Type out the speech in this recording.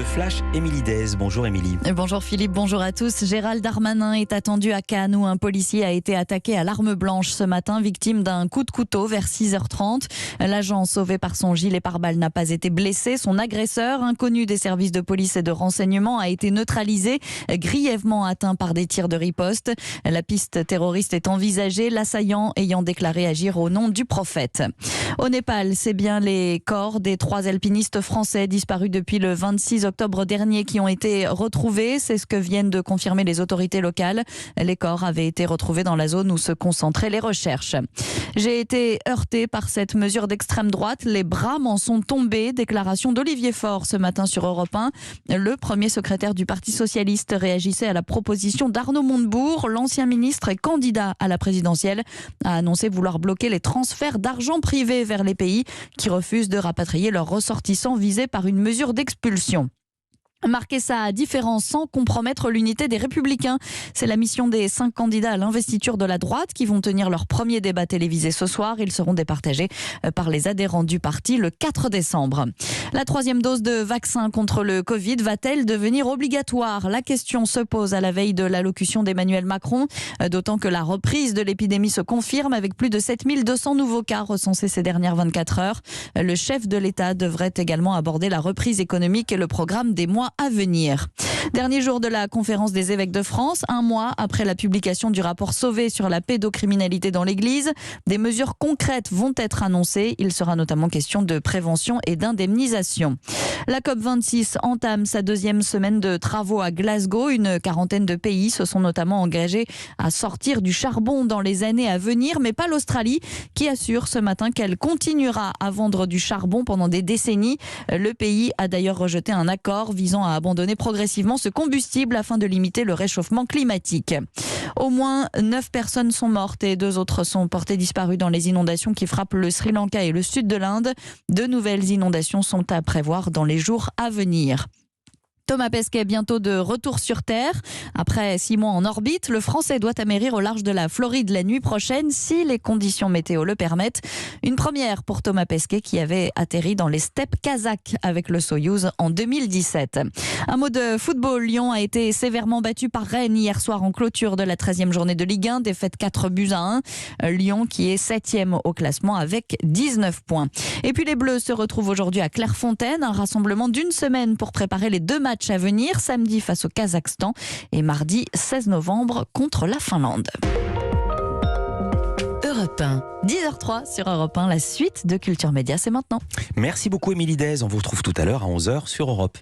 flash, Émilie Dez. Bonjour Émilie. Bonjour Philippe, bonjour à tous. Gérald Darmanin est attendu à Cannes où un policier a été attaqué à l'arme blanche ce matin, victime d'un coup de couteau vers 6h30. L'agent sauvé par son gilet pare-balles n'a pas été blessé. Son agresseur, inconnu des services de police et de renseignement, a été neutralisé, grièvement atteint par des tirs de riposte. La piste terroriste est envisagée, l'assaillant ayant déclaré agir au nom du prophète. Au Népal, c'est bien les corps des 3 alpinistes français disparus depuis le 26 octobre dernier qui ont été retrouvés. C'est ce que viennent de confirmer les autorités locales. Les corps avaient été retrouvés dans la zone où se concentraient les recherches. J'ai été heurté par cette mesure d'extrême droite. Les bras m'en sont tombés. Déclaration d'Olivier Faure ce matin sur Europe 1. Le premier secrétaire du Parti socialiste réagissait à la proposition d'Arnaud Montebourg. L'ancien ministre et candidat à la présidentielle a annoncé vouloir bloquer les transferts d'argent privé vers les pays qui refusent de rapatrier leurs ressortissants visés par une mesure d'expulsion. Marquer sa différence sans compromettre l'unité des Républicains. C'est la mission des 5 candidats à l'investiture de la droite qui vont tenir leur premier débat télévisé ce soir. Ils seront départagés par les adhérents du parti le 4 décembre. La 3e dose de vaccin contre le Covid va-t-elle devenir obligatoire ? La question se pose à la veille de l'allocution d'Emmanuel Macron, d'autant que la reprise de l'épidémie se confirme avec plus de 7200 nouveaux cas recensés ces dernières 24 heures. Le chef de l'État devrait également aborder la reprise économique et le programme des mois à venir. Dernier jour de la conférence des évêques de France, 1 mois après la publication du rapport Sauvé sur la pédocriminalité dans l'Église. Des mesures concrètes vont être annoncées. Il sera notamment question de prévention et d'indemnisation. La COP26 entame sa 2e semaine de travaux à Glasgow. Une quarantaine de pays se sont notamment engagés à sortir du charbon dans les années à venir, mais pas l'Australie qui assure ce matin qu'elle continuera à vendre du charbon pendant des décennies. Le pays a d'ailleurs rejeté un accord visant à abandonner progressivement ce combustible afin de limiter le réchauffement climatique. Au moins 9 personnes sont mortes et 2 autres sont portées disparues dans les inondations qui frappent le Sri Lanka et le sud de l'Inde. De nouvelles inondations sont à prévoir dans les jours à venir. Thomas Pesquet bientôt de retour sur Terre. Après 6 mois en orbite, le Français doit atterrir au large de la Floride la nuit prochaine si les conditions météo le permettent. Une première pour Thomas Pesquet qui avait atterri dans les steppes kazakhs avec le Soyouz en 2017. Un mot de football. Lyon a été sévèrement battu par Rennes hier soir en clôture de la 13e journée de Ligue 1. Défaite 4-1. Lyon qui est 7e au classement avec 19 points. Et puis les Bleus se retrouvent aujourd'hui à Clairefontaine. Un rassemblement d'une semaine pour préparer les 2 matchs à venir, samedi face au Kazakhstan et mardi 16 novembre contre la Finlande. Europe 1, 10h03 sur Europe 1, la suite de Culture Média, c'est maintenant. Merci beaucoup Émilie Dez. On vous retrouve tout à l'heure à 11h sur Europe.